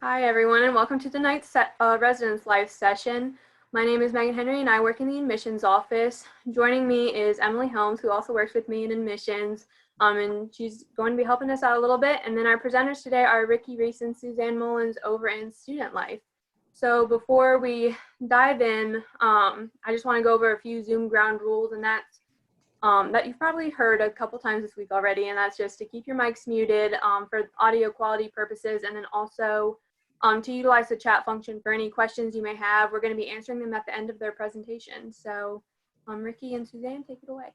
Hi everyone, and welcome to tonight's Residence Life session. My name is Megan Henry and I work in the admissions office. Joining me is Emily Helms, who also works with me in admissions, and she's going to be helping us out a little bit. And then our presenters today are Reiss and Suzanne Mullins over in Student Life. So before we dive in, I just want to go over a few Zoom ground rules, and that's that you've probably heard a couple times this week already, and that's just to keep your mics muted for audio quality purposes, and then also to utilize the chat function for any questions you may have. We're going to be answering them at the end of their presentation. So Ricky and Suzanne, take it away.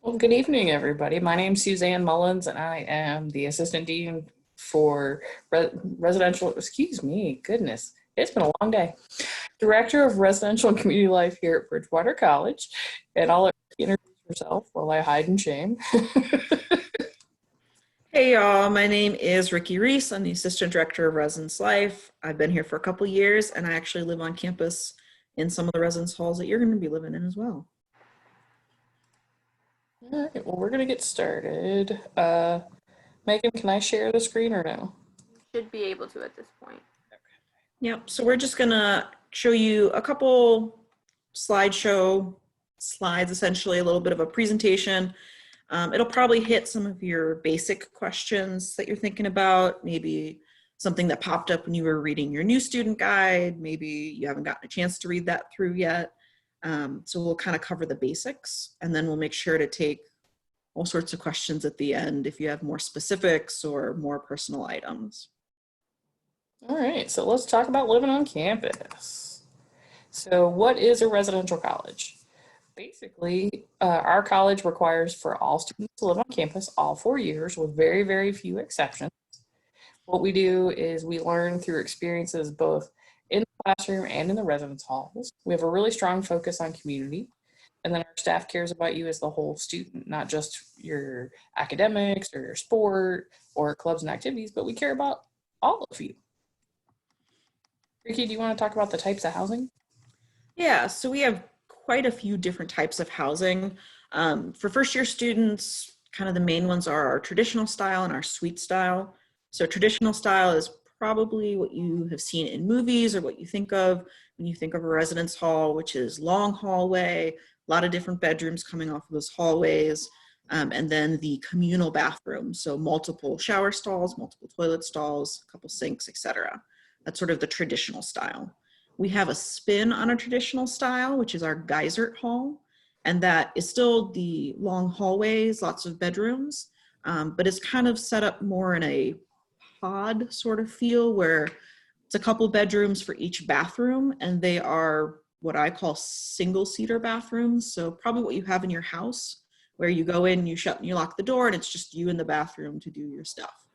Well, good evening, everybody. My name is Suzanne Mullins, and I am the Assistant Dean for Residential, excuse me, goodness, it's been a long day. Director of Residential and Community Life here at Bridgewater College, and I'll let you introduce yourself while I hide in shame. Hey y'all, my name is Reiss. I'm the Assistant Director of Residence Life. I've been here for a couple years, and I actually live on campus in some of the residence halls that you're going to be living in as well. All right, well, we're going to get started. Megan, can I share the screen or no? You should be able to at this point. Yep, so we're just going to show you a couple slideshow slides, essentially a little bit of a presentation. It'll probably hit some of your basic questions that you're thinking about, maybe something that popped up when you were reading your new student guide, maybe you haven't gotten a chance to read that through yet. So we'll kind of cover the basics, and then we'll make sure to take all sorts of questions at the end if you have more specifics or more personal items. All right, so let's talk about living on campus. So what is a residential college? Basically, our college requires for all students to live on campus all 4 years with very, very few exceptions. What we do is we learn through experiences both in the classroom and in the residence halls. We have a really strong focus on community, and then our staff cares about you as the whole student, not just your academics or your sport or clubs and activities, but we care about all of you. Ricky, do you want to talk about the types of housing? Yeah, so we have quite a few different types of housing. For first year students, kind of the main ones are our traditional style and our suite style. So traditional style is probably what you have seen in movies or what you think of when you think of a residence hall, which is long hallway, a lot of different bedrooms coming off of those hallways, and then the communal bathroom. So multiple shower stalls, multiple toilet stalls, a couple sinks, etc. That's sort of the traditional style. We have a spin on a traditional style, which is our Geysert Hall, and that is still the long hallways, lots of bedrooms, but it's kind of set up more in a pod sort of feel where it's a couple bedrooms for each bathroom, and they are what I call single-seater bathrooms. So probably what you have in your house, where you go in, you shut and you lock the door, and it's just you in the bathroom to do your stuff.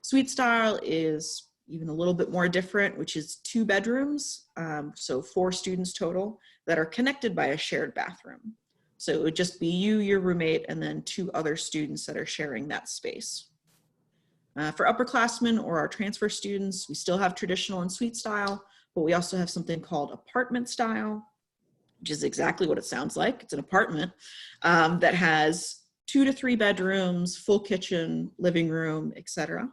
Suite style is even a little bit more different, which is 2 bedrooms, so 4 students total that are connected by a shared bathroom. So it would just be you, your roommate, and then 2 other students that are sharing that space. For upperclassmen or our transfer students, we still have traditional and suite style, but we also have something called apartment style, which is exactly what it sounds like. It's an apartment that has 2 to 3 bedrooms, full kitchen, living room, etc.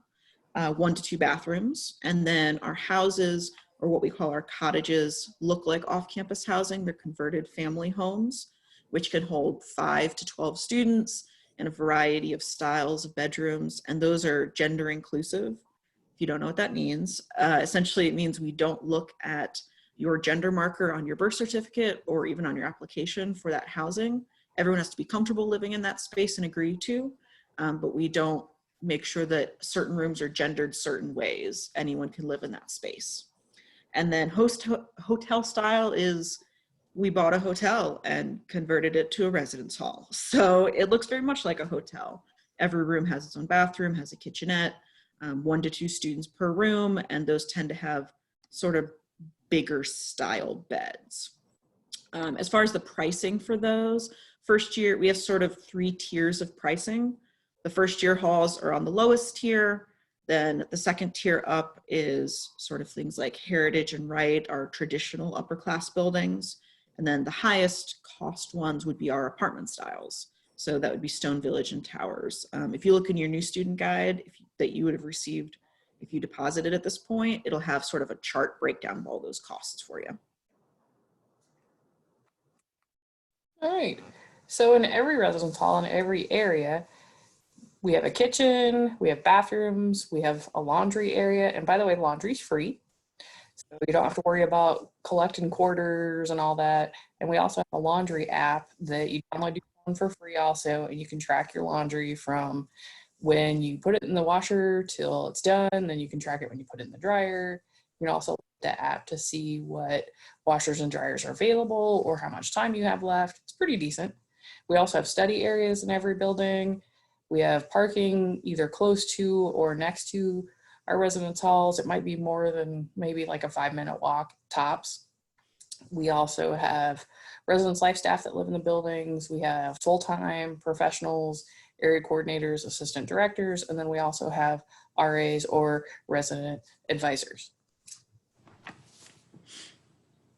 1 to 2 bathrooms, and then our houses, or what we call our cottages, look like off-campus housing. They're converted family homes, which can hold 5 to 12 students in a variety of styles of bedrooms, and those are gender inclusive. If you don't know what that means, essentially it means we don't look at your gender marker on your birth certificate or even on your application for that housing. Everyone has to be comfortable living in that space and agree to, but we don't make sure that certain rooms are gendered certain ways. Anyone can live in that space. And then hotel style is we bought a hotel and converted it to a residence hall. So it looks very much like a hotel. Every room has its own bathroom, has a kitchenette, 1 to 2 students per room, and those tend to have sort of bigger style beds. As far as the pricing for those, first year, we have sort of 3 tiers of pricing. The first year halls are on the lowest tier. Then the second tier up is sort of things like Heritage and Wright, our traditional upper class buildings. And then the highest cost ones would be our apartment styles. So that would be Stone Village and Towers. If you look in your new student guide that you would have received If you deposit it at this point, it'll have sort of a chart breakdown of all those costs for you. All right. So in every residence hall in every area, we have a kitchen, we have bathrooms, we have a laundry area. And by the way, laundry's free. So you don't have to worry about collecting quarters and all that. And we also have a laundry app that you download your phone for free also. And you can track your laundry from when you put it in the washer till it's done. Then you can track it when you put it in the dryer. You can also look at the app to see what washers and dryers are available or how much time you have left. It's pretty decent. We also have study areas in every building. We have parking either close to or next to our residence halls. It might be more than maybe like a 5-minute walk tops. We also have residence life staff that live in the buildings. We have full-time professionals, area coordinators, assistant directors, and then we also have RAs or resident advisors.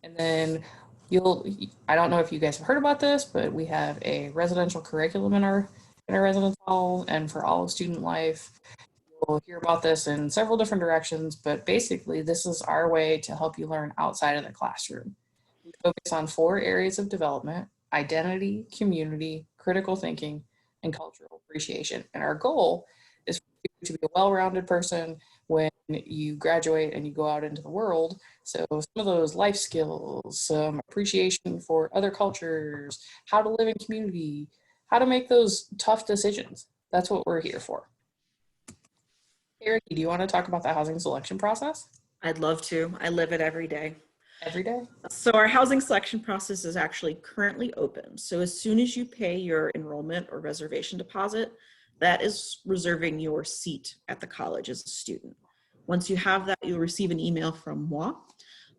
And then I don't know if you guys have heard about this, but we have a residential curriculum in our residence hall, and for all of student life. You'll hear about this in several different directions, but basically this is our way to help you learn outside of the classroom. We focus on 4 areas of development: identity, community, critical thinking, and cultural appreciation. And our goal is for you to be a well-rounded person when you graduate and you go out into the world. So some of those life skills, some appreciation for other cultures, how to live in community, how to make those tough decisions. That's what we're here for. Hey, Ricky, do you want to talk about the housing selection process? I'd love to. I live it every day. Every day? So our housing selection process is actually currently open. So as soon as you pay your enrollment or reservation deposit, that is reserving your seat at the college as a student. Once you have that, you'll receive an email from moi,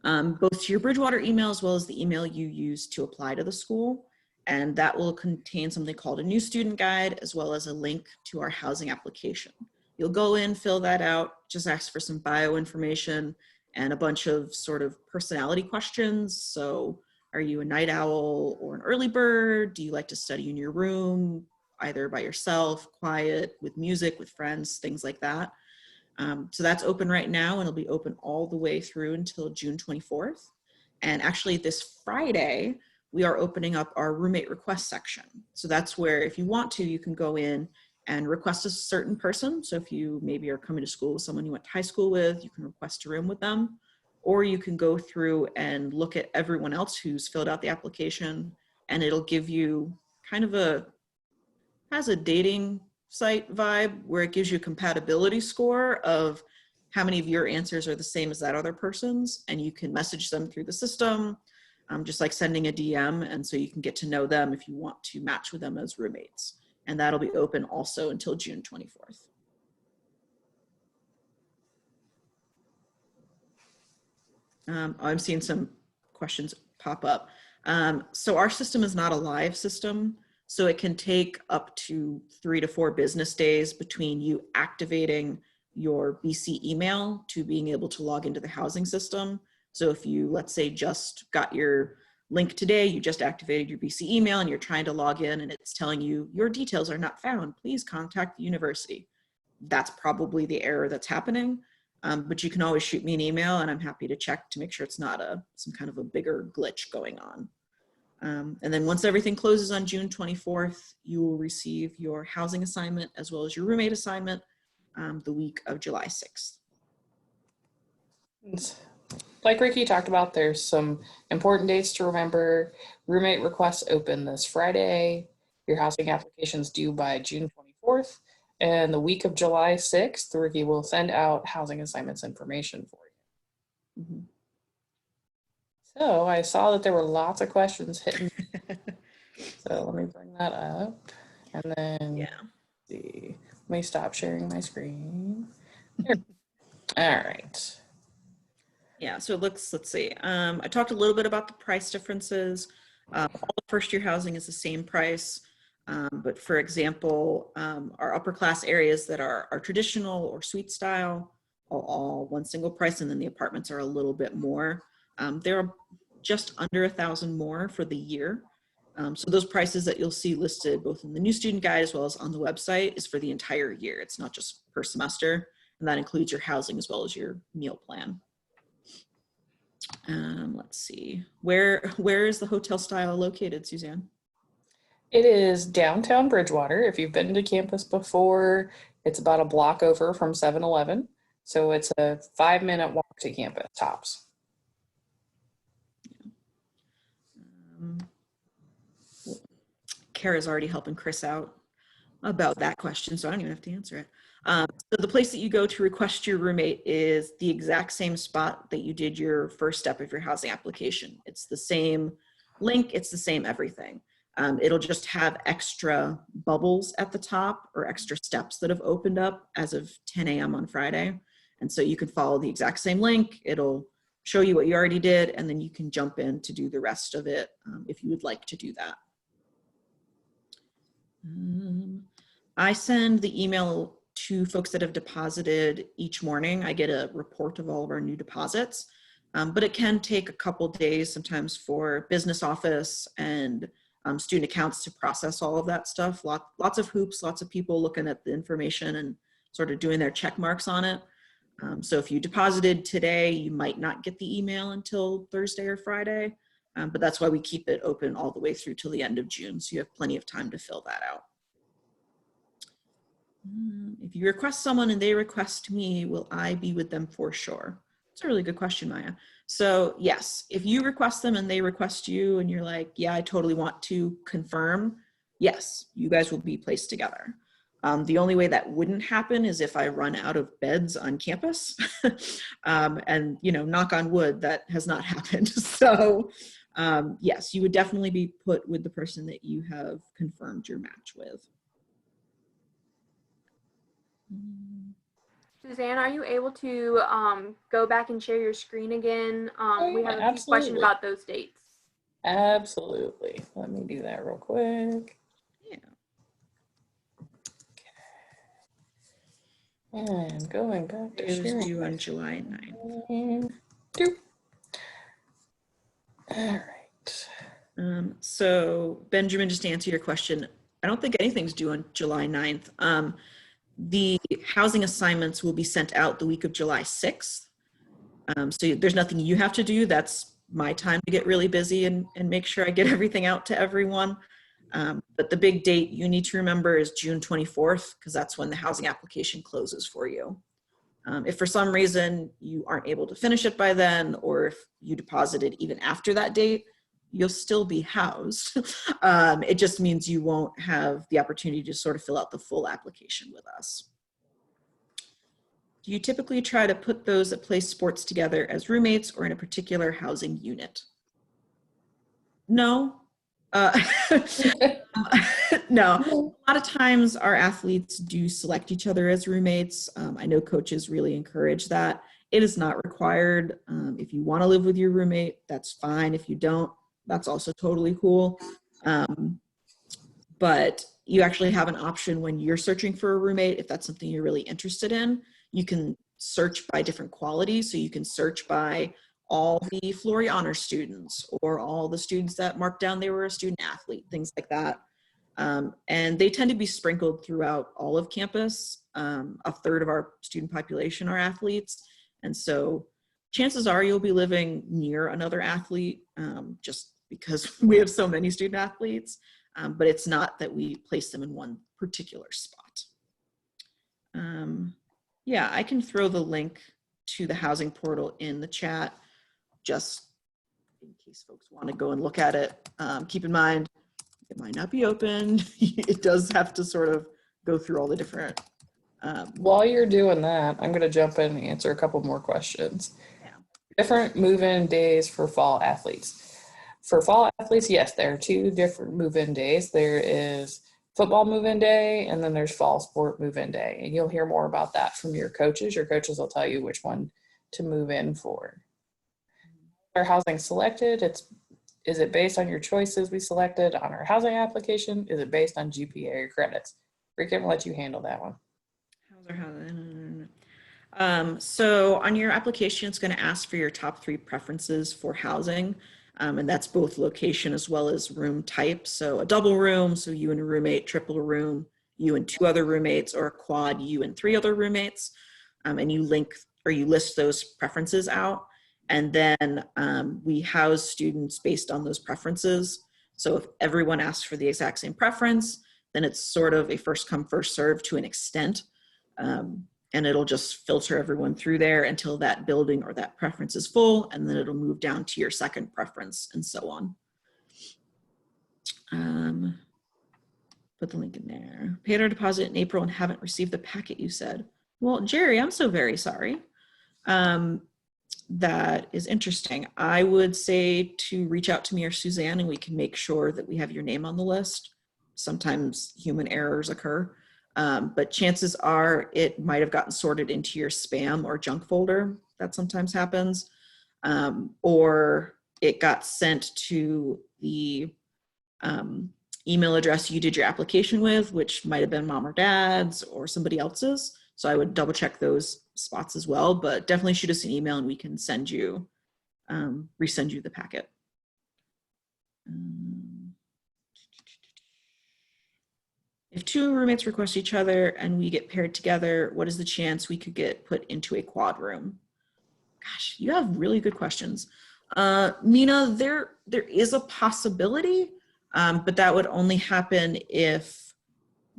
both to your Bridgewater email as well as the email you use to apply to the school. And that will contain something called a new student guide, as well as a link to our housing application. You'll go in, fill that out, just ask for some bio information and a bunch of sort of personality questions. So are you a night owl or an early bird? Do you like to study in your room, either by yourself, quiet, with music, with friends, things like that. So that's open right now, and it'll be open all the way through until June 24th. And actually this Friday, we are opening up our roommate request section. So that's where, if you want to, you can go in and request a certain person. So if you maybe are coming to school with someone you went to high school with, you can request a room with them. Or you can go through and look at everyone else who's filled out the application, and it'll give you kind of has a dating site vibe where it gives you a compatibility score of how many of your answers are the same as that other person's, and you can message them through the system, just like sending a DM, and so you can get to know them if you want to match with them as roommates. And that'll be open also until June 24th. I'm seeing some questions pop up. So our system is not a live system, so it can take up to 3 to 4 business days between you activating your BC email to being able to log into the housing system. So if you, let's say, just got your link today, you just activated your BC email and you're trying to log in and it's telling you your details are not found, please contact the university. That's probably the error that's happening. But you can always shoot me an email and I'm happy to check to make sure it's not some kind of a bigger glitch going on. And then once everything closes on June 24th, you will receive your housing assignment as well as your roommate assignment the week of July 6th. Like Ricky talked about, there's some important dates to remember. Roommate requests open this Friday. Your housing application's due by June 24th. And the week of July 6th, Ricky will send out housing assignments information for you. Mm-hmm. So I saw that there were lots of questions hitting. So let me bring that up. And then, yeah. See. Let me stop sharing my screen. There. All right. Yeah, so it looks, let's see. I talked a little bit about the price differences. All the first year housing is the same price. But for example, our upper class areas that are traditional or suite style are all one single price, and then the apartments are a little bit more. They're just under 1,000 more for the year. So those prices that you'll see listed both in the new student guide as well as on the website is for the entire year. It's not just per semester. and that includes your housing as well as your meal plan. Let's see, where is the hotel style located, Suzanne? It is downtown Bridgewater. If you've been to campus before, it's about a block over from 7-Eleven. So it's a 5-minute walk to campus tops. Kara's already helping Chris out about that question, so I don't even have to answer it. So the place that you go to request your roommate is the exact same spot that you did your first step of your housing application. It's the same link, it's the same everything. It'll just have extra bubbles at the top or extra steps that have opened up as of 10 a.m. on Friday. And so you can follow the exact same link. It'll show you what you already did, and then you can jump in to do the rest of it if you would like to do that. I send the email to folks that have deposited each morning. I get a report of all of our new deposits, but it can take a couple days sometimes for business office and student accounts to process all of that stuff. Lots of hoops, lots of people looking at the information and sort of doing their check marks on it. So if you deposited today, you might not get the email until Thursday or Friday, but that's why we keep it open all the way through till the end of June. So you have plenty of time to fill that out. If you request someone and they request me, will I be with them for sure? It's a really good question, Maya. So yes, if you request them and they request you and you're like, yeah, I totally want to confirm, yes, you guys will be placed together. The only way that wouldn't happen is if I run out of beds on campus. And, you know, knock on wood, that has not happened. So yes, you would definitely be put with the person that you have confirmed your match with. Suzanne, are you able to go back and share your screen again? We have a few questions Absolutely. about those dates. Absolutely. Let me do that real quick. Yeah. And going back to It was sharing. due on July 9th. All right. So Benjamin, just to answer your question, I don't think anything's due on July 9th. The housing assignments will be sent out the week of July 6th. So there's nothing you have to do. That's my time to get really busy and make sure I get everything out to everyone. But the big date you need to remember is June 24th, because that's when the housing application closes for you. If for some reason you aren't able to finish it by then, or if you deposited even after that date, you'll still be housed. It just means you won't have the opportunity to sort of fill out the full application with us. Do you typically try to put those that play sports together as roommates or in a particular housing unit? No. No. A lot of times our athletes do select each other as roommates. I know coaches really encourage that. It is not required. If you want to live with your roommate, that's fine. If you don't, that's also totally cool. But you actually have an option when you're searching for a roommate. If that's something you're really interested in, you can search by different qualities. So you can search by all the Florey Honor students or all the students that marked down they were a student athlete, things like that. And they tend to be sprinkled throughout all of campus. A third of our student population are athletes. And so chances are you'll be living near another athlete just because we have so many student athletes, but it's not that we place them in one particular spot. Yeah, I can throw the link to the housing portal in the chat just in case folks want to go and look at it. Keep in mind, it might not be open. It does have to sort of go through all the different. While you're doing that, I'm going to jump in and answer a couple more questions. Yeah. Different move-in days for fall athletes. For fall athletes, yes, there are two different move-in days. There is football move-in day, and then there's fall sport move-in day. And you'll hear more about that from your coaches. Your coaches will tell you which one to move in for. Our housing selected, is it based on your choices we selected on our housing application? Is it based on GPA or credits? Rick, I'm gonna let you handle that one. So on your application, it's going to ask for your top 3 preferences for housing. And that's both location as well as room type. So a double room, so you and a roommate, triple room, you and 2 other roommates, or a quad, you and 3 other roommates. and you link or you list those preferences out. And then we house students based on those preferences. So if everyone asks for the exact same preference, then it's sort of a first come, first serve to an extent. And it'll just filter everyone through there until that building or that preference is full, and then it'll move down to your second preference and so on. Put the link in there. Paid our deposit in April and haven't received the packet, you said. Well, Jerry, I'm so very sorry. That is interesting. I would say to reach out to me or Suzanne, and we can make sure that we have your name on the list. Sometimes human errors occur, but chances are it might have gotten sorted into your spam or junk folder. That sometimes happens. Or it got sent to the email address you did your application with, which might have been mom or dad's or somebody else's. So I would double check those spots as well, but definitely shoot us an email and we can send you, resend you the packet. If two roommates request each other and we get paired together, what is the chance we could get put into a quad room? Gosh, you have really good questions. Mina, there is a possibility, but that would only happen if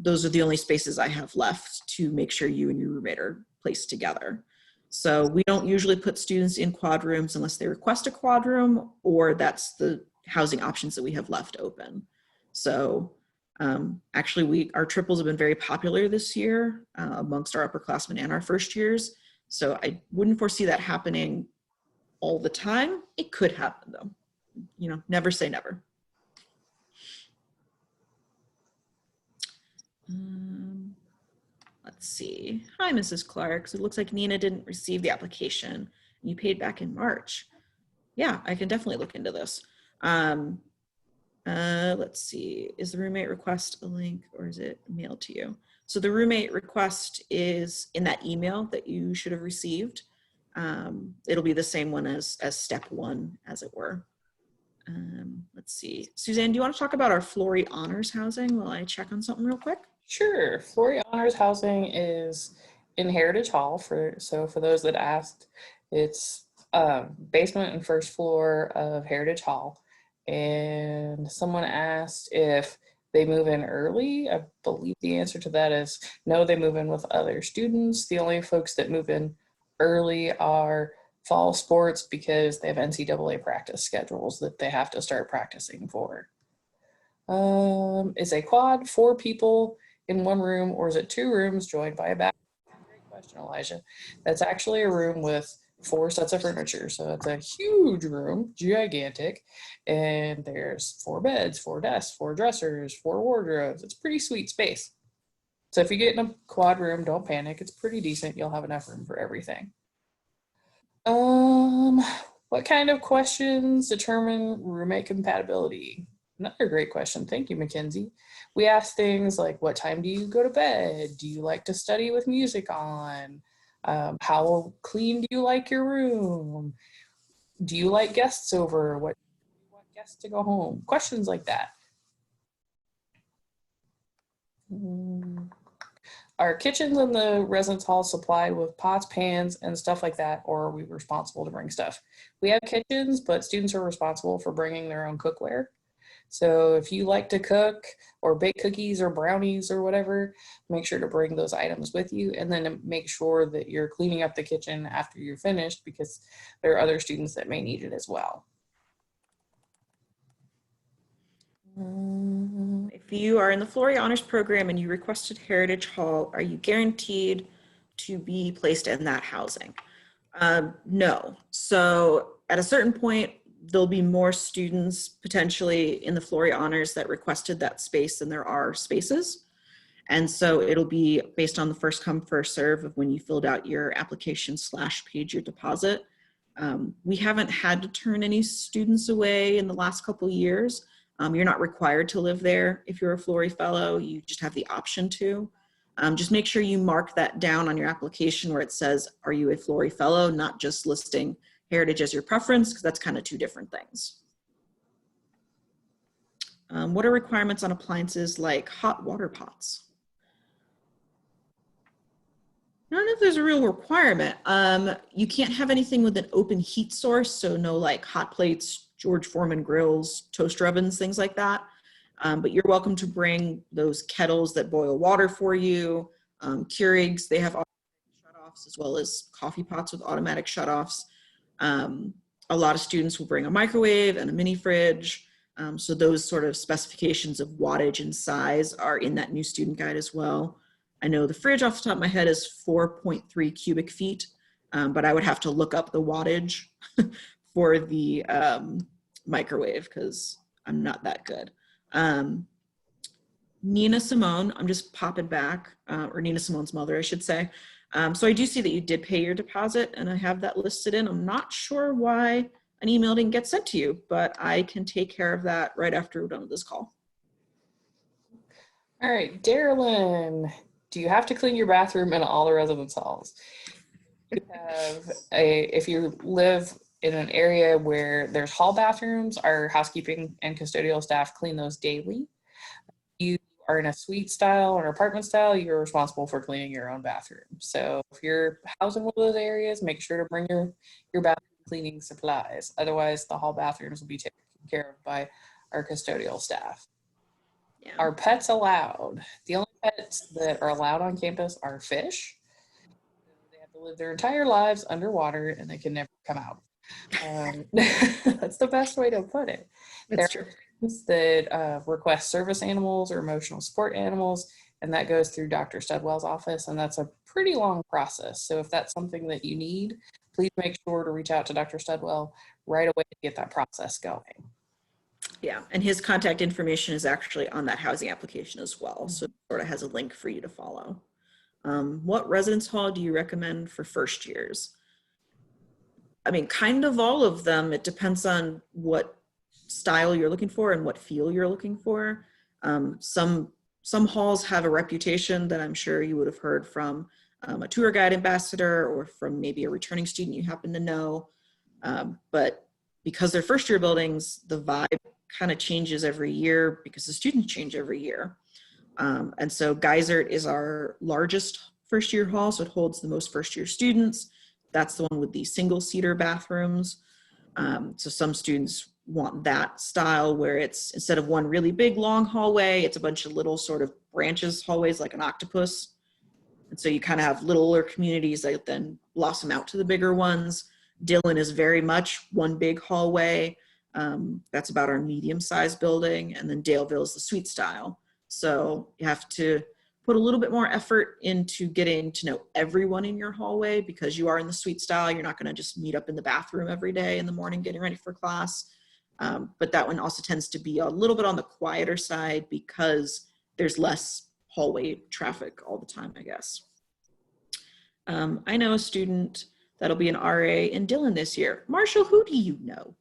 those are the only spaces I have left to make sure you and your roommate are placed together. So we don't usually put students in quad rooms unless they request a quad room or that's the housing options that we have left open. So actually our triples have been very popular this year amongst our upperclassmen and our first years. So I wouldn't foresee that happening all the time. It could happen though. You know, never say never. Let's see. Hi, Mrs. Clark. So it looks like Nina didn't receive the application and you paid back in March. Yeah, I can definitely look into this. Let's see. Is the roommate request a link or is it mailed to you? So the roommate request is in that email that you should have received. It'll be the same one as step one, as it were. Let's see. Suzanne, do you want to talk about our Flory Honors housing while I check on something real quick? Sure. Flory Honors housing is in Heritage Hall. For those that asked, it's basement and first floor of Heritage Hall. And someone asked if they move in early. I believe the answer to that is no, they move in with other students. The only folks that move in early are fall sports because they have NCAA practice schedules that they have to start practicing for. Is a quad 4 people in one room, or is it 2 rooms joined by a bathroom? Great question, Elijah. That's actually a room with 4 sets of furniture. So it's a huge room, gigantic, and there's 4 beds, 4 desks, 4 dressers, 4 wardrobes. It's a pretty sweet space. So if you get in a quad room, don't panic. It's pretty decent. You'll have enough room for everything. What kind of questions determine roommate compatibility? Another great question. Thank you, Mackenzie. We ask things like, what time do you go to bed? Do you like to study with music on? How clean do you like your room? Do you like guests over? What do you want guests to go home? Questions like that. Are kitchens in the residence hall supplied with pots, pans, and stuff like that, or are we responsible to bring stuff? We have kitchens, but students are responsible for bringing their own cookware. So if you like to cook or bake cookies or brownies or whatever, make sure to bring those items with you, and then make sure that you're cleaning up the kitchen after you're finished because there are other students that may need it as well. If you are in the Flory Honors program and you requested Heritage Hall, are you guaranteed to be placed in that housing? No. So at a certain point, there'll be more students potentially in the Flory Honors that requested that space than there are spaces. And so it'll be based on the first come, first serve of when you filled out your application / paid your deposit. We haven't had to turn any students away in the last couple of years. You're not required to live there if you're a Flory Fellow, you just have the option to. Just make sure you mark that down on your application where it says, are you a Flory Fellow, not just listing Heritage as your preference, because that's kind of 2 different things. What are requirements on appliances like hot water pots? I don't know if there's a real requirement. You can't have anything with an open heat source, so no like hot plates, George Foreman grills, toaster ovens, things like that. But you're welcome to bring those kettles that boil water for you, Keurigs, they have automatic shutoffs as well as coffee pots with automatic shutoffs. A lot of students will bring a microwave and a mini fridge. So those sort of specifications of wattage and size are in that new student guide as well. I know the fridge off the top of my head is 4.3 cubic feet, but I would have to look up the wattage for the microwave because I'm not that good. Nina Simone, I'm just popping back, or Nina Simone's mother, I should say. So I do see that you did pay your deposit and I have that listed in. I'm not sure why an email didn't get sent to you, but I can take care of that right after we're done with this call. All right, Darylyn, do you have to clean your bathroom in all the residence halls? If you live in an area where there's hall bathrooms, our housekeeping and custodial staff clean those daily. You are in a suite style or apartment style, you're responsible for cleaning your own bathroom. So if you're housing one of those areas, make sure to bring your bathroom cleaning supplies. Otherwise, the hall bathrooms will be taken care of by our custodial staff. Yeah. Are pets allowed? The only pets that are allowed on campus are fish. They have to live their entire lives underwater and they can never come out. That's the best way to put it. That's true. That request service animals or emotional support animals, and that goes through Dr. Studwell's office, and that's a pretty long process. So if that's something that you need, please make sure to reach out to Dr. Studwell right away to get that process going. Yeah, and his contact information is actually on that housing application as well, so it sort of has a link for you to follow. What residence hall do you recommend for first years? I mean, kind of all of them. It depends on what style you're looking for and what feel you're looking for. Some halls have a reputation that I'm sure you would have heard from a tour guide ambassador or from maybe a returning student you happen to know. But because they're first year buildings, the vibe kind of changes every year because the students change every year. And so Geisert is our largest first year hall, so it holds the most first year students. That's the one with the single seater bathrooms. So some students want that style where it's, instead of one really big long hallway, it's a bunch of little sort of branches hallways like an octopus. And so you kind of have littler communities that then blossom out to the bigger ones. Dillon is very much one big hallway. That's about our medium-sized building. And then Daleville is the suite style. So you have to put a little bit more effort into getting to know everyone in your hallway because you are in the suite style. You're not going to just meet up in the bathroom every day in the morning getting ready for class. But that one also tends to be a little bit on the quieter side because there's less hallway traffic all the time, I guess. I know a student that'll be an RA in Dillon this year. Marshall, who do you know?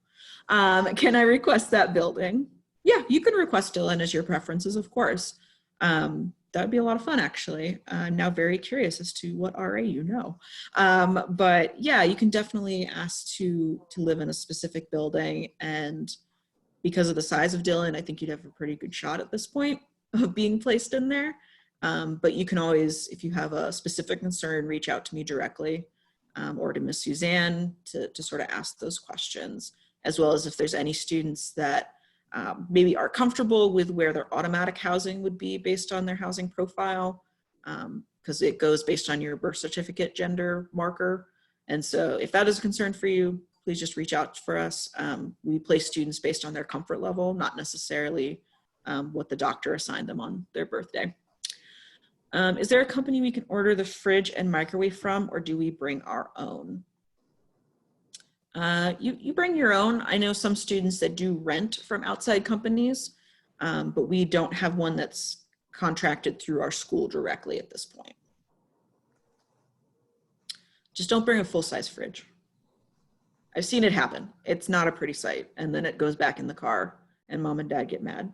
Can I request that building? Yeah, you can request Dillon as your preferences, of course. That would be a lot of fun, actually. I'm now very curious as to what RA you know. But yeah, you can definitely ask to live in a specific building. And because of the size of Dillon, I think you'd have a pretty good shot at this point of being placed in there. But you can always, if you have a specific concern, reach out to me directly or to Miss Suzanne to sort of ask those questions, as well as if there's any students that maybe are comfortable with where their automatic housing would be based on their housing profile, because it goes based on your birth certificate gender marker. And so if that is a concern for you, please just reach out for us. We place students based on their comfort level, not necessarily what the doctor assigned them on their birthday. Is there a company we can order the fridge and microwave from, or do we bring our own? You bring your own. I know some students that do rent from outside companies, but we don't have one that's contracted through our school directly at this point. Just don't bring a full-size fridge. I've seen it happen. It's not a pretty sight. And then it goes back in the car and mom and dad get mad.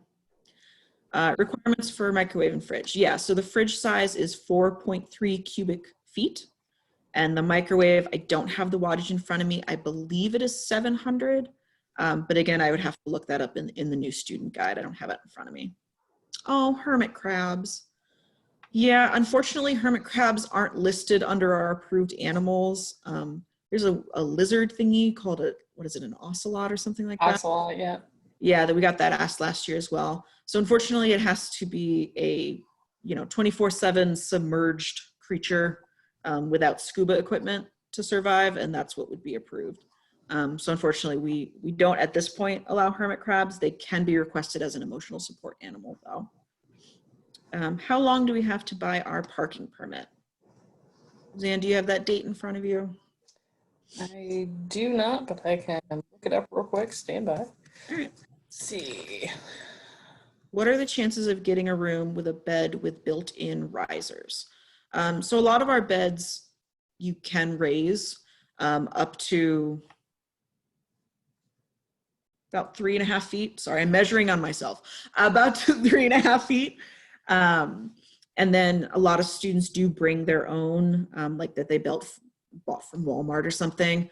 Requirements for microwave and fridge. Yeah, so the fridge size is 4.3 cubic feet. And the microwave, I don't have the wattage in front of me. I believe it is 700. But again, I would have to look that up in the new student guide. I don't have it in front of me. Oh, hermit crabs. Yeah, unfortunately, hermit crabs aren't listed under our approved animals. There's a lizard thingy called what is it, an ocelot or something like that? Ocelot, yeah. Yeah, that we got that asked last year as well. So unfortunately, it has to be a 24/7 submerged creature without scuba equipment to survive, and that's what would be approved. So unfortunately, we don't at this point allow hermit crabs. They can be requested as an emotional support animal, though. How long do we have to buy our parking permit? Suzanne, do you have that date in front of you? I do not, but I can look it up real quick. Stand by. All right. Let's see. What are the chances of getting a room with a bed with built-in risers? So a lot of our beds you can raise up to about 3.5 feet. Sorry, I'm measuring on myself. About 3.5 feet. And then a lot of students do bring their own, like that they bought from Walmart or something.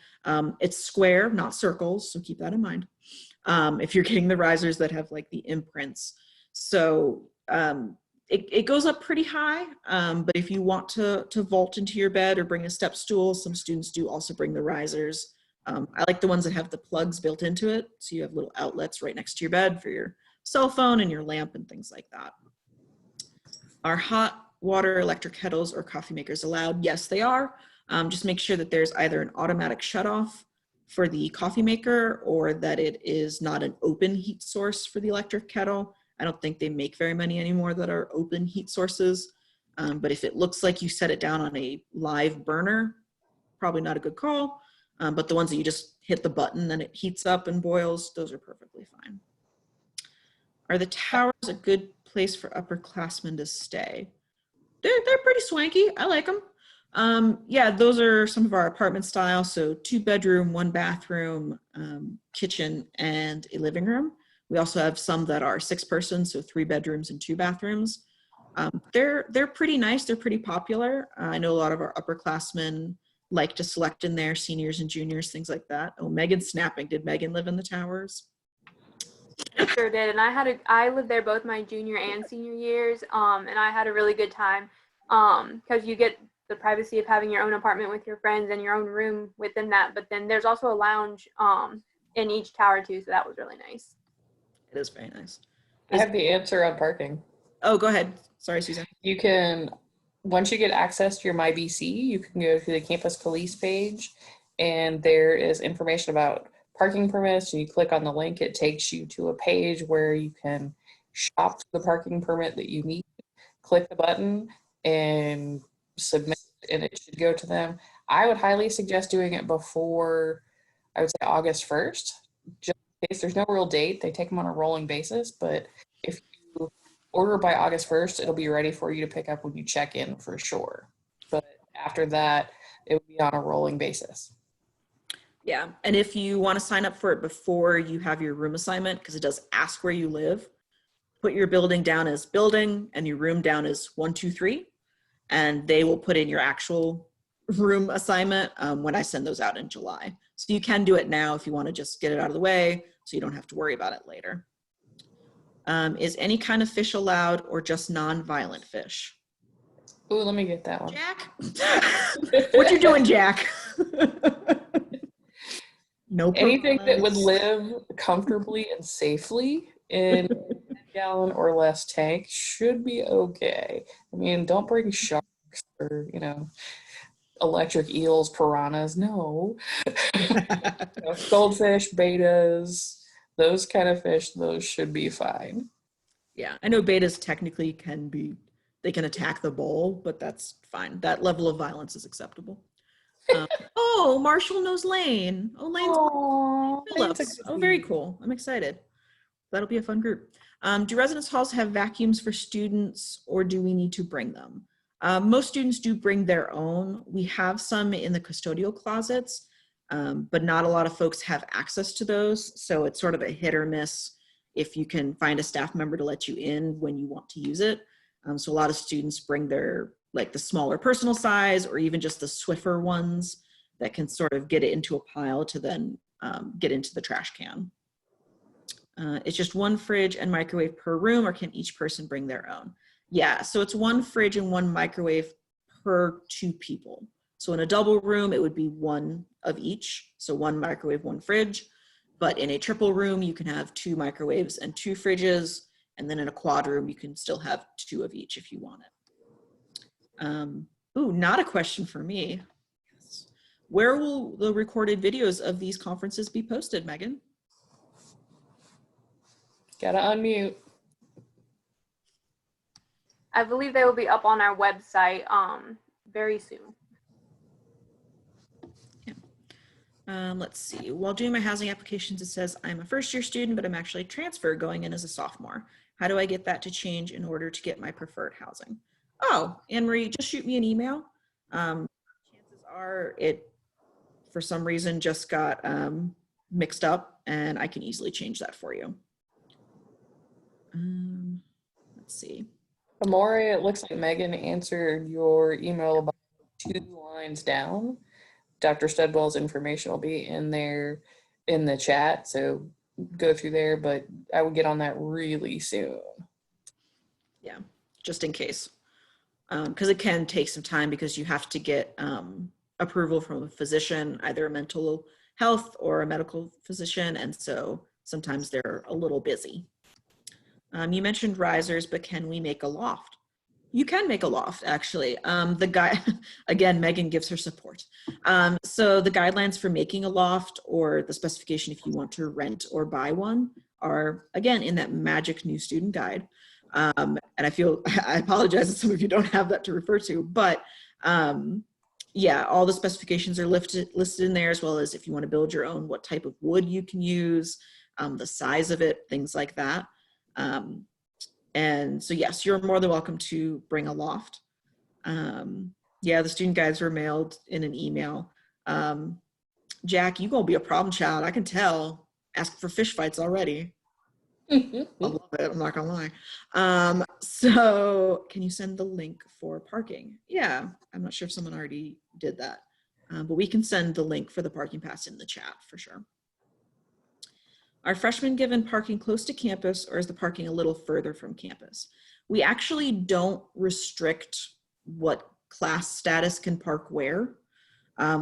It's square, not circles, so keep that in mind. If you're getting the risers that have like the imprints. So it goes up pretty high, but if you want to vault into your bed or bring a step stool, some students do also bring the risers. I like the ones that have the plugs built into it, so you have little outlets right next to your bed for your cell phone and your lamp and things like that. Are hot water electric kettles or coffee makers allowed? Yes, they are. Just make sure that there's either an automatic shutoff for the coffee maker or that it is not an open heat source for the electric kettle. I don't think they make very many anymore that are open heat sources. But if it looks like you set it down on a live burner, probably not a good call. But the ones that you just hit the button and it heats up and boils, those are perfectly fine. Are the towers a good place for upperclassmen to stay? They're pretty swanky. I like them. Yeah, those are some of our apartment style. So 2-bedroom, 1-bathroom, kitchen, and a living room. We also have some that are 6-person, so 3 bedrooms and 2 bathrooms. They're pretty nice. They're pretty popular. I know a lot of our upperclassmen like to select in there, seniors and juniors, things like that. Oh, Megan's snapping. Did Megan live in the towers? I sure did, and I lived there both my junior and senior years, and I had a really good time, because you get the privacy of having your own apartment with your friends and your own room within that, but then there's also a lounge in each tower too, so that was really nice. It is very nice. I have the answer on parking. Oh, go ahead. Sorry, Suzanne. You can, once you get access to your MyBC, you can go to the campus police page, and there is information about parking permits, and you click on the link, it takes you to a page where you can shop the parking permit that you need, click the button and submit, and it should go to them. I would highly suggest doing it before, I would say August 1st, just in case. There's no real date. They take them on a rolling basis, but if you order by August 1st, it'll be ready for you to pick up when you check in for sure. But after that, it will be on a rolling basis. Yeah, and if you want to sign up for it before you have your room assignment, because it does ask where you live, put your building down as building and your room down as 123, and they will put in your actual room assignment when I send those out in July. So you can do it now if you want to just get it out of the way so you don't have to worry about it later. Is any kind of fish allowed or just non-violent fish? Ooh, let me get that one. Jack? What you doing, Jack? No, anything that would live comfortably and safely in a gallon or less tank should be okay. I mean, don't bring sharks or, electric eels, piranhas. No. Goldfish, betas, those kind of fish, those should be fine. Yeah, I know betas technically they can attack the bowl, but that's fine. That level of violence is acceptable. Oh, Marshall knows Lane. Oh, Lane Phillips. Oh, very cool. I'm excited. That'll be a fun group. Do residence halls have vacuums for students, or do we need to bring them? Most students do bring their own. We have some in the custodial closets, but not a lot of folks have access to those. So it's sort of a hit or miss if you can find a staff member to let you in when you want to use it. So a lot of students bring their, like the smaller personal size or even just the Swiffer ones that can sort of get it into a pile to then get into the trash can. It's just one fridge and microwave per room, or can each person bring their own? Yeah, so it's 1 fridge and 1 microwave per 2 people. So in a double room, it would be 1 of each. So 1 microwave, 1 fridge. But in a triple room, you can have 2 microwaves and 2 fridges. And then in a quad room, you can still have 2 of each if you want it. Ooh, not a question for me. Yes. Where will the recorded videos of these conferences be posted, Megan? Gotta unmute. I believe they will be up on our website very soon. Let's see. While doing my housing applications, it says I'm a first-year student, but I'm actually transfer going in as a sophomore. How do I get that to change in order to get my preferred housing? Oh, Anne-Marie, just shoot me an email. Chances are it, for some reason, just got mixed up, and I can easily change that for you. Let's see. Amore, it looks like Megan answered your email about 2 lines down. Dr. Studwell's information will be in there in the chat, so go through there, but I would get on that really soon. Yeah, just in case. Because it can take some time because you have to get approval from a physician, either a mental health or a medical physician, and so sometimes they're a little busy. You mentioned risers, but can we make a loft? You can make a loft, actually. The guy, again, Megan gives her support. So the guidelines for making a loft, or the specification if you want to rent or buy one, are, again, in that magic new student guide. And I apologize that some of you don't have that to refer to, but yeah, all the specifications are listed in there, as well as if you want to build your own, what type of wood you can use, the size of it, things like that. And so, yes, you're more than welcome to bring a loft. Yeah, the student guides were mailed in an email. Jack, you gonna be a problem child, I can tell. Ask for fish fights already. I love it, I'm not gonna lie. So can you send the link for parking? Yeah, I'm not sure if someone already did that, but we can send the link for the parking pass in the chat for sure. Are freshmen given parking close to campus, or is the parking a little further from campus? We actually don't restrict what class status can park where.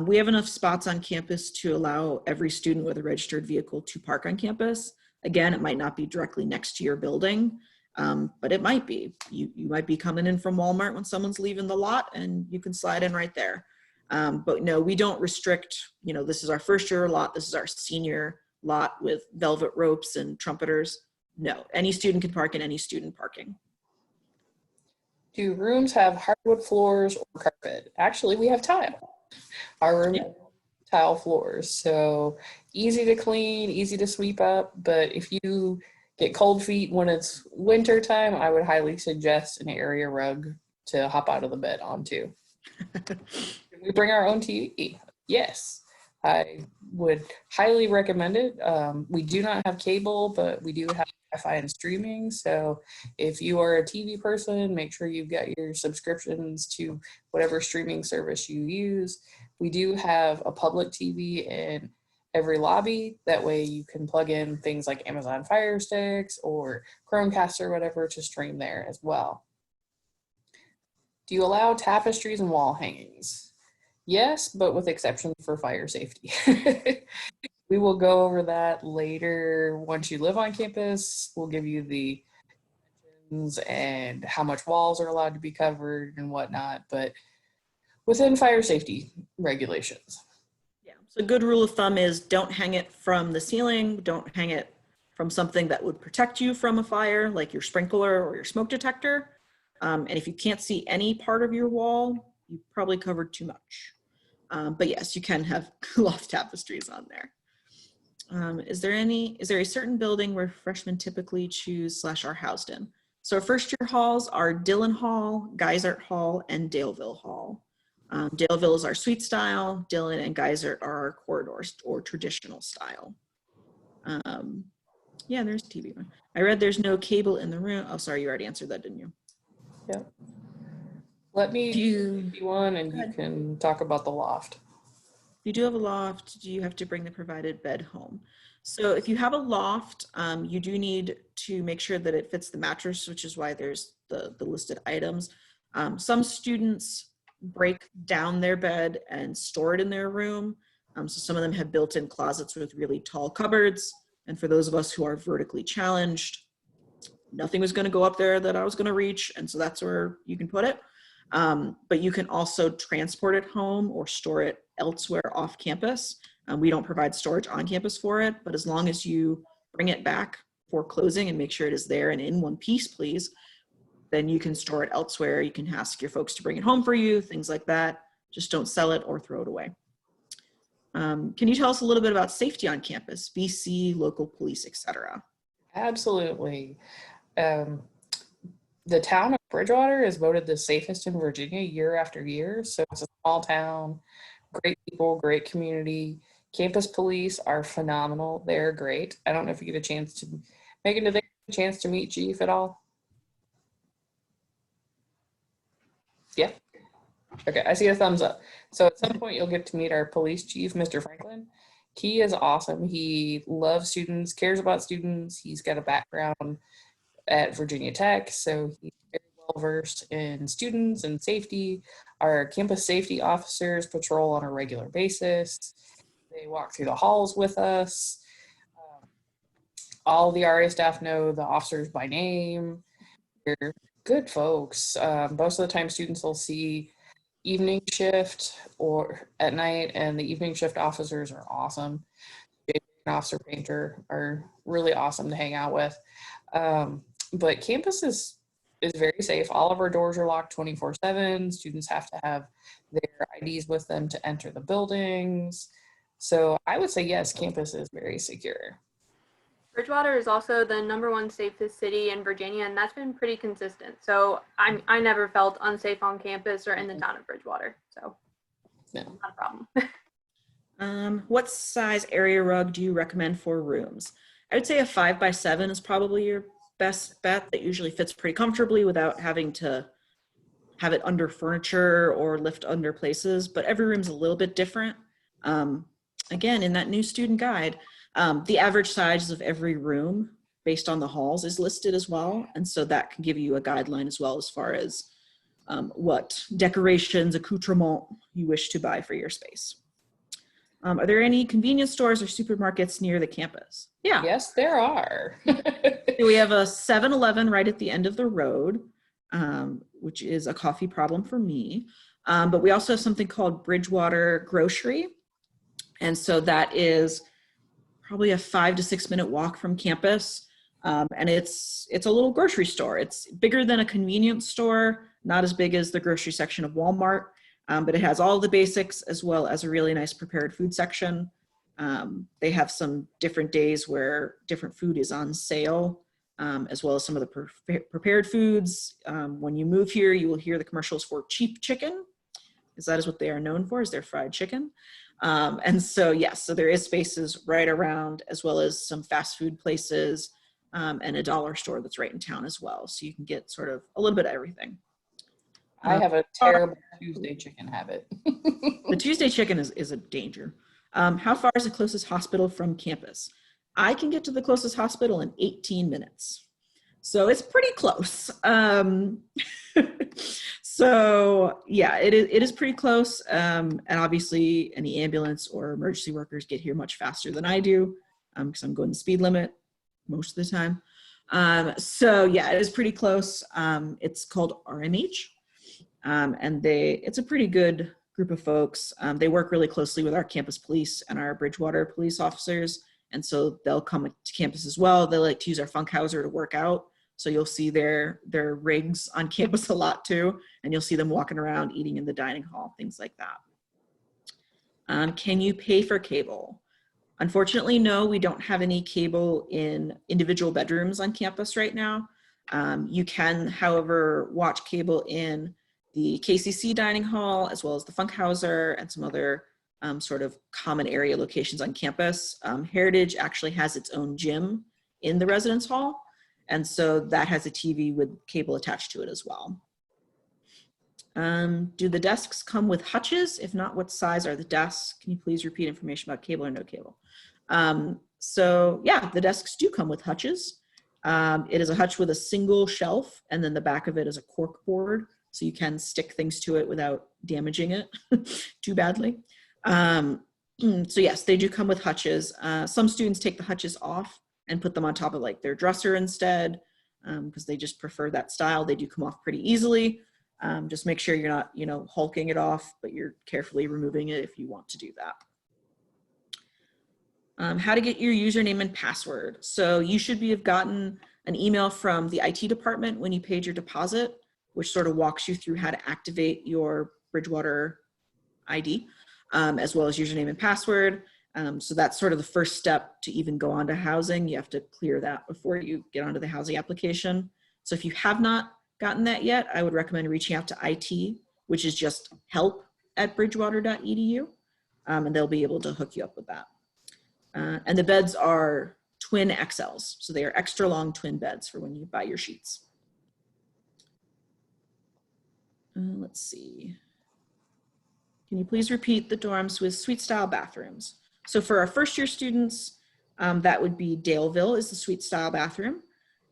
We have enough spots on campus to allow every student with a registered vehicle to park on campus. Again, it might not be directly next to your building, but it might be. You might be coming in from Walmart when someone's leaving the lot, and you can slide in right there. But no, we don't restrict, this is our first year lot, this is our senior lot with velvet ropes and trumpeters. No, any student can park in any student parking. Do rooms have hardwood floors or carpet? Actually, we have tile. Our room has tile floors, so easy to clean, easy to sweep up. But if you get cold feet when it's winter time, I would highly suggest an area rug to hop out of the bed onto. We bring our own TV. Yes. I would highly recommend it. We do not have cable, but we do have Wi-Fi and streaming. So if you are a TV person, make sure you've got your subscriptions to whatever streaming service you use. We do have a public TV in every lobby. That way you can plug in things like Amazon Fire Sticks or Chromecast or whatever to stream there as well. Do you allow tapestries and wall hangings? Yes, but with exceptions for fire safety. We will go over that later. Once you live on campus, we'll give you the dimensions and how much walls are allowed to be covered and whatnot, but within fire safety regulations. Yeah, so a good rule of thumb is don't hang it from the ceiling, don't hang it from something that would protect you from a fire, like your sprinkler or your smoke detector. And if you can't see any part of your wall, you probably covered too much. But yes, you can have loft tapestries on there. Is there a certain building where freshmen typically choose / are housed in? So our first year halls are Dillon Hall, Geisert Hall, and Daleville Hall. Daleville is our suite style. Dillon and Geisert are our corridors or traditional style. Yeah, there's a TV one. I read there's no cable in the room. Oh, sorry, you already answered that, didn't you? Let me do one and you can talk about the loft. If you do have a loft, do you have to bring the provided bed home? So if you have a loft, you do need to make sure that it fits the mattress, which is why there's the listed items. Some students break down their bed and store it in their room. So some of them have built-in closets with really tall cupboards. And for those of us who are vertically challenged, nothing was going to go up there that I was going to reach. And so that's where you can put it. But you can also transport it home or store it elsewhere off campus. We don't provide storage on campus for it, but as long as you bring it back for closing and make sure it is there and in one piece, please, then you can store it elsewhere. You can ask your folks to bring it home for you, things like that. Just don't sell it or throw it away. Can you tell us a little bit about safety on campus, BC, local police, etc.? Absolutely. The town of Bridgewater is voted the safest in Virginia year after year. So it's a small town, great people, great community. Campus police are phenomenal. They're great. I don't know if you get a chance to, Megan, did they get a chance to meet Chief at all? Yeah. Okay, I see a thumbs up. So at some point you'll get to meet our police chief, Mr. Franklin. He is awesome. He loves students, cares about students. He's got a background at Virginia Tech, so he's very well versed in students and safety. Our campus safety officers patrol on a regular basis. They walk through the halls with us. All the RA staff know the officers by name. They're good folks. Most of the time students will see evening shift or at night, and the evening shift officers are awesome. Officer Painter are really awesome to hang out with. But campus is very safe. All of our doors are locked 24/7. Students have to have their IDs with them to enter the buildings. So I would say yes, campus is very secure. Bridgewater is also the #1 safest city in Virginia, and that's been pretty consistent. So I never felt unsafe on campus or in the town of Bridgewater. So No. not a problem. What size area rug do you recommend for rooms? I would say a 5x7 is probably your best bet. That usually fits pretty comfortably without having to have it under furniture or lift under places, but every room's a little bit different. Again, in that new student guide, the average size of every room based on the halls is listed as well. And so that can give you a guideline as well as far as what decorations, accoutrement you wish to buy for your space. Are there any convenience stores or supermarkets near the campus? Yeah. Yes, there are. We have a 7-Eleven right at the end of the road, which is a coffee problem for me. But we also have something called Bridgewater Grocery. And so that is probably a 5 to 6 minute walk from campus. And it's a little grocery store. It's bigger than a convenience store, not as big as the grocery section of Walmart, but it has all the basics as well as a really nice prepared food section. They have some different days where different food is on sale, as well as some of the prepared foods. When you move here, you will hear the commercials for cheap chicken, because that is what they are known for, is their fried chicken. And so, yes, so there is spaces right around, as well as some fast food places and a dollar store that's right in town as well. So you can get sort of a little bit of everything. I have a terrible Tuesday chicken habit. The Tuesday chicken is a danger. How far is the closest hospital from campus? I can get to the closest hospital in 18 minutes. So it's pretty close. So yeah, it is pretty close. And obviously any ambulance or emergency workers get here much faster than I do, because I'm going the speed limit most of the time. So yeah, it is pretty close. It's called RMH. And it's a pretty good group of folks. They work really closely with our campus police and our Bridgewater police officers. And so they'll come to campus as well. They like to use our Funkhauser to work out. So you'll see their rigs on campus a lot too. And you'll see them walking around, eating in the dining hall, things like that. Can you pay for cable? Unfortunately, no, we don't have any cable in individual bedrooms on campus right now. You can, however, watch cable in the KCC dining hall, as well as the Funkhauser and some other sort of common area locations on campus. Heritage actually has its own gym in the residence hall. And so that has a TV with cable attached to it as well. Do the desks come with hutches? If not, what size are the desks? Can you please repeat information about cable or no cable? So yeah, the desks do come with hutches. It is a hutch with a single shelf, and then the back of it is a cork board, so you can stick things to it without damaging it too badly. So yes, they do come with hutches. Some students take the hutches off and put them on top of like their dresser instead, because they just prefer that style. They do come off pretty easily. Just make sure you're not, hulking it off, but you're carefully removing it if you want to do that. How to get your username and password. So you should have gotten an email from the IT department when you paid your deposit, which sort of walks you through how to activate your Bridgewater ID, as well as username and password. So that's sort of the first step to even go onto housing. You have to clear that before you get onto the housing application. So if you have not gotten that yet, I would recommend reaching out to IT, which is just help@bridgewater.edu, and they'll be able to hook you up with that. And the beds are twin XLs, so they are extra long twin beds for when you buy your sheets. Let's see. Can you please repeat the dorms with suite style bathrooms? So for our first year students, that would be Daleville is the suite style bathroom.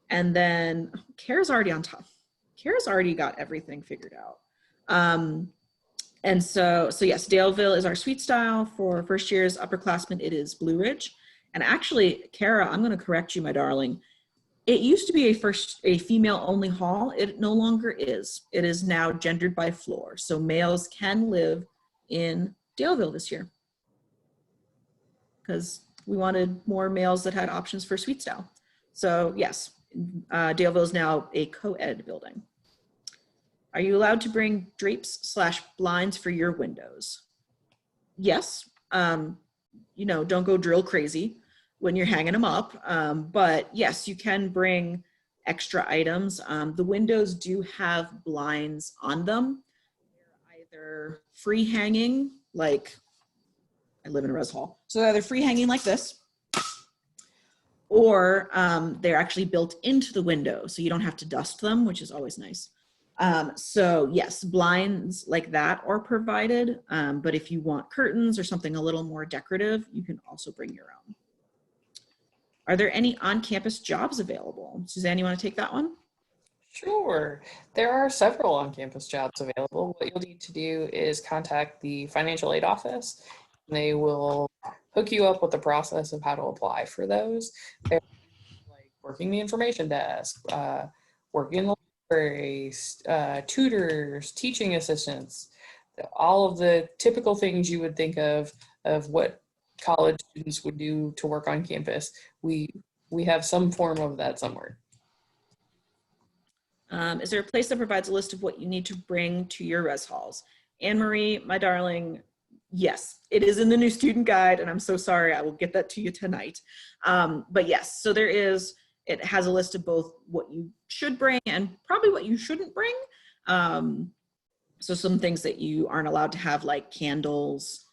And then Kara's already on top. Kara's already got everything figured out. And so yes, Daleville is our suite style. For first year's upperclassmen, it is Blue Ridge. And actually, Kara, I'm going to correct you, my darling. It used to be a female only hall. It no longer is. It is now gendered by floor. So males can live in Daleville this year, because we wanted more males that had options for suite style. So yes, Daleville is now a co-ed building. Are you allowed to bring drapes/blinds for your windows? Yes. Don't go drill crazy when you're hanging them up. But yes, you can bring extra items. The windows do have blinds on them. They're either free hanging, like I live in a res hall, so they're either free hanging like this, or they're actually built into the window, so you don't have to dust them, which is always nice. So yes, blinds like that are provided, but if you want curtains or something a little more decorative, you can also bring your own. Are there any on-campus jobs available? Suzanne, you want to take that one? Sure. There are several on-campus jobs available. What you'll need to do is contact the financial aid office. They will hook you up with the process of how to apply for those. They're like working the information desk, working in the libraries, tutors, teaching assistants, all of the typical things you would think of what college students would do to work on campus. We have some form of that somewhere. Is there a place that provides a list of what you need to bring to your res halls? Anne-Marie, my darling, yes, it is in the new student guide, and I'm so sorry, I will get that to you tonight. But yes, so it has a list of both what you should bring and probably what you shouldn't bring. So some things that you aren't allowed to have, like candles,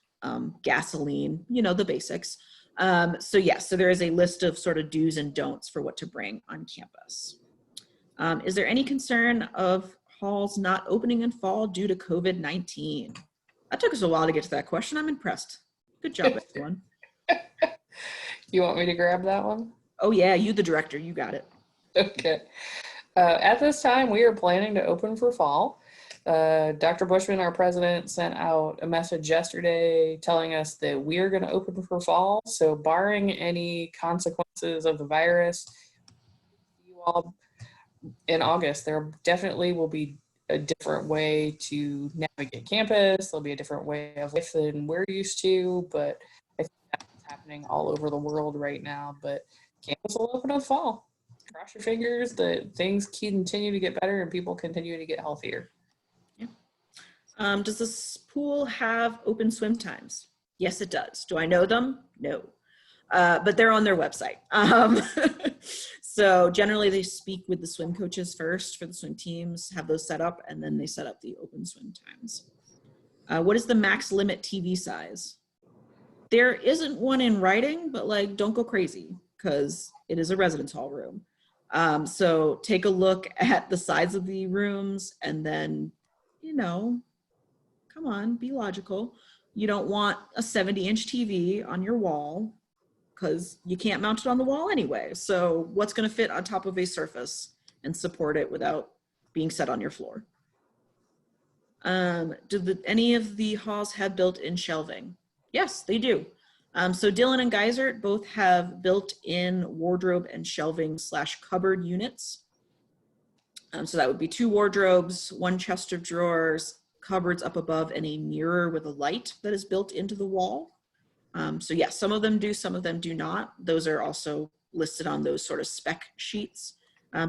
gasoline, the basics. So yes, so there is a list of sort of do's and don'ts for what to bring on campus. Is there any concern of halls not opening in fall due to COVID-19? That took us a while to get to that question. I'm impressed. Good job, everyone. You want me to grab that one? Oh yeah, you the director, you got it. Okay. At this time, we are planning to open for fall. Dr. Bushman, our president, sent out a message yesterday telling us that we are going to open for fall. So barring any consequences of the virus, you all in August, there definitely will be a different way to navigate campus. There'll be a different way of life than we're used to, but I think that's happening all over the world right now. But campus will open up fall. Cross your fingers that things continue to get better and people continue to get healthier. Yeah. Does this pool have open swim times? Yes, it does. Do I know them? No. But they're on their website. So generally they speak with the swim coaches first for the swim teams, have those set up, and then they set up the open swim times. What is the max limit TV size? There isn't one in writing, but don't go crazy because it is a residence hall room. So take a look at the sides of the rooms and then, you know, come on, be logical. You don't want a 70-inch TV on your wall because you can't mount it on the wall anyway. So what's going to fit on top of a surface and support it without being set on your floor? Do any of the halls have built-in shelving? Yes, they do. So Dillon and Geisert both have built-in wardrobe and shelving / cupboard units. So that would be 2 wardrobes, 1 chest of drawers, cupboards up above, and a mirror with a light that is built into the wall. So yes, some of them do, some of them do not. Those are also listed on those sort of spec sheets,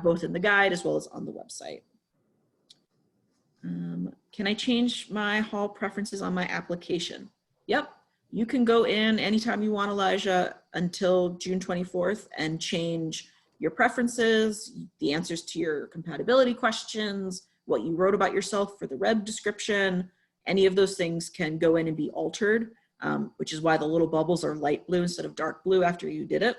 both in the guide as well as on the website. Can I change my hall preferences on my application? Yep, you can go in anytime you want, Elijah, until June 24th and change your preferences, the answers to your compatibility questions, what you wrote about yourself for the web description. Any of those things can go in and be altered, which is why the little bubbles are light blue instead of dark blue after you did it.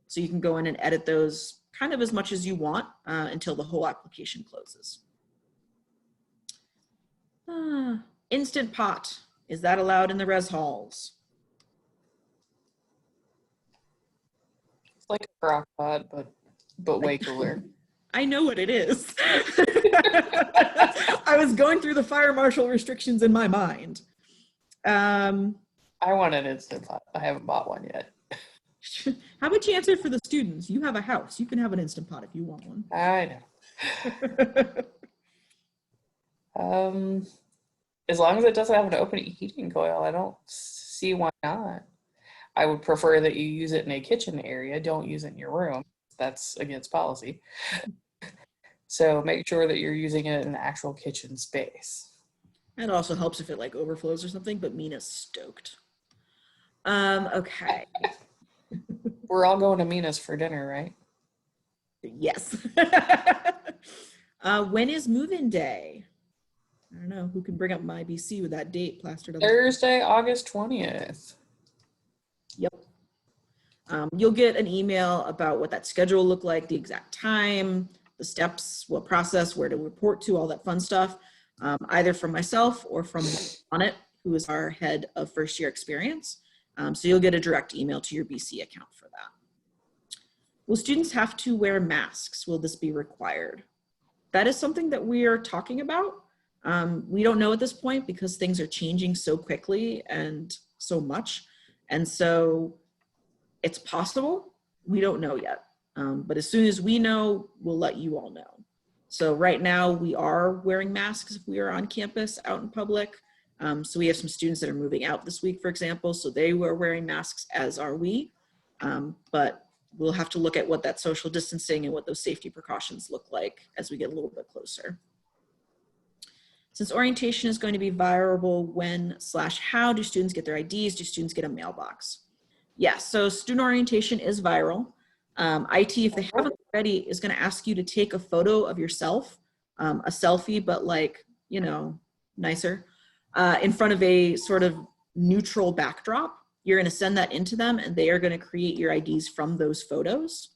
So you can go in and edit those kind of as much as you want until the whole application closes. Instant Pot, is that allowed in the res halls? It's like a crock pot, but way cooler. I know what it is. I was going through the fire marshal restrictions in my mind. I want an Instant Pot. I haven't bought one yet. How about you answer for the students? You have a house. You can have an Instant Pot if you want one. I know. As long as it doesn't have an open heating coil, I don't see why not. I would prefer that you use it in a kitchen area. Don't use it in your room. That's against policy. So make sure that you're using it in an actual kitchen space. It also helps if it like overflows or something, but Mina's stoked. Okay. We're all going to Mina's for dinner, right? Yes. When is move-in day? I don't know who can bring up my BC with that date plastered on. Thursday, August 20th. Yep. You'll get an email about what that schedule will look like, the exact time, the steps, what process, where to report to, all that fun stuff, either from myself or from on it, who is our head of first year experience. So you'll get a direct email to your BC account for that. Will students have to wear masks? Will this be required? That is something that we are talking about. We don't know at this point because things are changing so quickly and so much. And so it's possible, we don't know yet. But as soon as we know, we'll let you all know. So right now we are wearing masks if we are on campus out in public. So we have some students that are moving out this week, for example, so they were wearing masks, as are we. But we'll have to look at what that social distancing and what those safety precautions look like as we get a little bit closer. Since orientation is going to be viral, when / how do students get their IDs? Do students get a mailbox? Yes, so student orientation is viral. IT, if they haven't already, is going to ask you to take a photo of yourself, a selfie, but like, you know, nicer, in front of a sort of neutral backdrop. You're going to send that into them and they are going to create your IDs from those photos.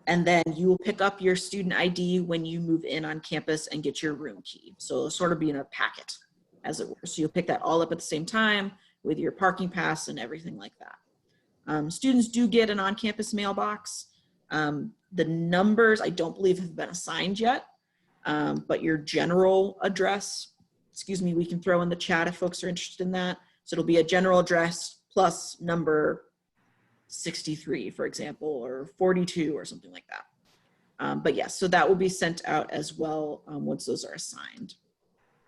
And then you will pick up your student ID when you move in on campus and get your room key. So it'll sort of be in a packet, as it were. So you'll pick that all up at the same time with your parking pass and everything like that. Students do get an on-campus mailbox. The numbers, I don't believe, have been assigned yet, but your general address, excuse me, we can throw in the chat if folks are interested in that. So it'll be a general address plus number 63, for example, or 42 or something like that. But yes, so that will be sent out as well once those are assigned.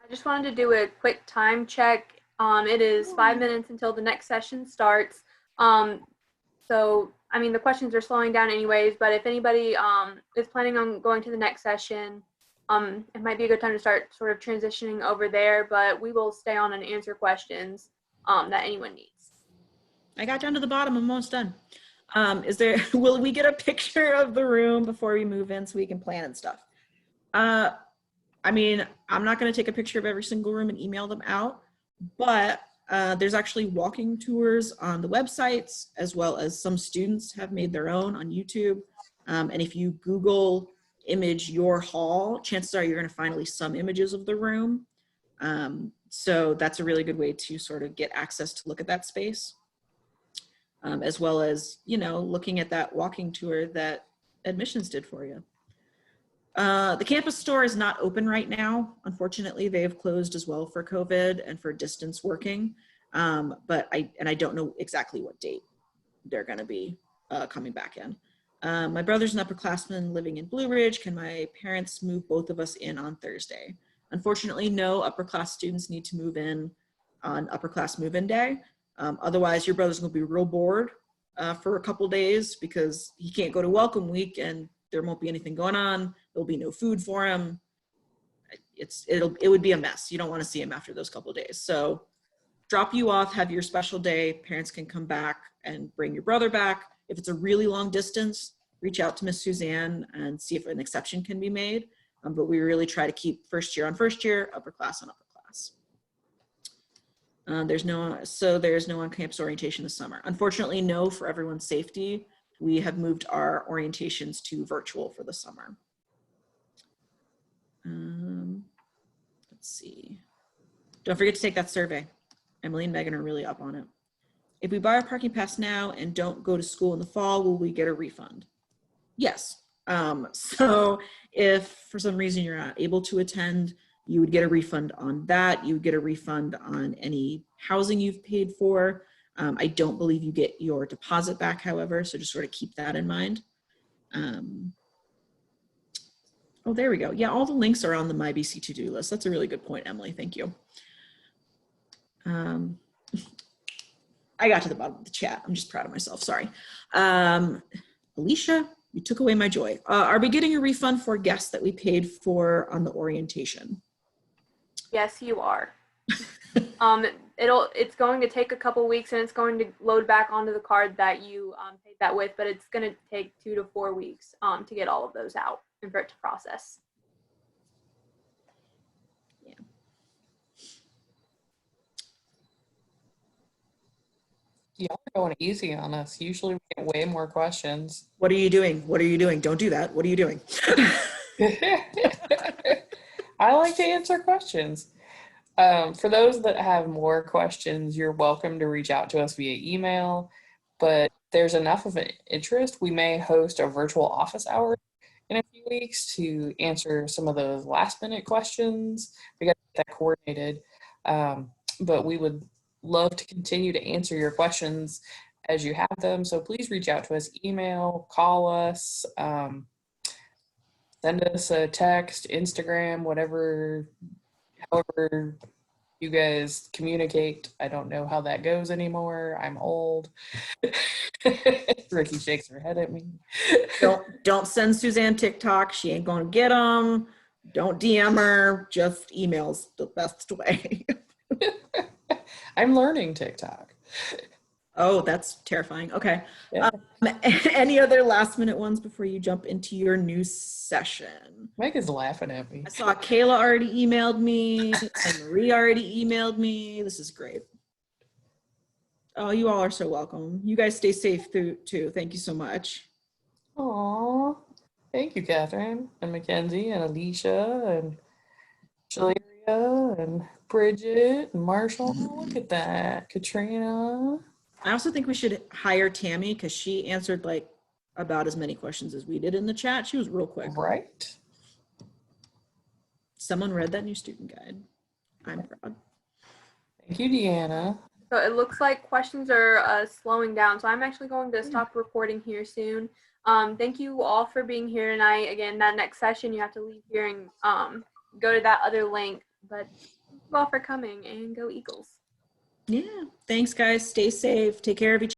I just wanted to do a quick time check. It is 5 minutes until the next session starts. So, I mean, the questions are slowing down anyways, but if anybody is planning on going to the next session, it might be a good time to start sort of transitioning over there, but we will stay on and answer questions that anyone needs. I got down to the bottom, I'm almost done. Will we get a picture of the room before we move in so we can plan and stuff? I mean, I'm not gonna take a picture of every single room and email them out, but there's actually walking tours on the websites, as well as some students have made their own on YouTube. And if you Google image your hall, chances are you're gonna find at least some images of the room. So that's a really good way to sort of get access to look at that space, as well as, you know, looking at that walking tour that admissions did for you. The campus store is not open right now. Unfortunately, they have closed as well for COVID and for distance working. But I don't know exactly what date they're going to be coming back in. My brother's an upperclassman living in Blue Ridge. Can my parents move both of us in on Thursday? Unfortunately, no, upper class students need to move in on upper class move-in day. Otherwise, your brother's going to be real bored for a couple days because he can't go to welcome week and there won't be anything going on. There'll be no food for him. It would be a mess. You don't want to see him after those couple days. So drop you off, have your special day. Parents can come back and bring your brother back. If it's a really long distance, reach out to Miss Suzanne and see if an exception can be made. But we really try to keep first year on first year, upper class on upper class. There's no on-campus orientation this summer. Unfortunately, no, for everyone's safety. We have moved our orientations to virtual for the summer. Let's see. Don't forget to take that survey. Emily and Megan are really up on it. If we buy our parking pass now and don't go to school in the fall, will we get a refund? Yes. So if for some reason you're not able to attend, you would get a refund on that. You would get a refund on any housing you've paid for. I don't believe you get your deposit back, however, so just sort of keep that in mind. Oh, there we go. Yeah, all the links are on the MyBC to-do list. That's a really good point, Emily. Thank you. I got to the bottom of the chat. I'm just proud of myself. Sorry. Alicia, you took away my joy. Are we getting a refund for guests that we paid for on the orientation? Yes, you are. It's going to take a couple weeks and it's going to load back onto the card that you paid that with, but it's going to take 2 to 4 weeks to get all of those out and for it to process. Yeah. Y'all are going easy on us. Usually we get way more questions. What are you doing? What are you doing? Don't do that. What are you doing? I like to answer questions. For those that have more questions, you're welcome to reach out to us via email, but there's enough of an interest. We may host a virtual office hour in a few weeks to answer some of those last minute questions. We got to get that coordinated, but we would love to continue to answer your questions as you have them. So please reach out to us, email, call us, send us a text, Instagram, however you guys communicate. I don't know how that goes anymore. I'm old. Ricky shakes her head at me. Don't send Suzanne TikTok. She ain't gonna get them. Don't DM her. Just emails the best way. I'm learning TikTok. Oh, that's terrifying. Okay. Yeah. Any other last minute ones before you jump into your new session? Mike is laughing at me. I saw Kayla already emailed me and Marie already emailed me. This is great. Oh, you all are so welcome. You guys stay safe too. Thank you so much. Aw, thank you, Catherine and Mackenzie and Alicia and Shaleria and Bridget and Marshall. Oh, look at that. Katrina. I also think we should hire Tammy because she answered like about as many questions as we did in the chat. She was real quick. Right. Someone read that new student guide. I'm proud. Thank you, Deanna. So it looks like questions are slowing down. So I'm actually going to stop recording here soon. Thank you all for being here tonight. Again, that next session, you have to leave here and go to that other link. But thank you all for coming, and go Eagles. Yeah. Thanks, guys. Stay safe. Take care of each other.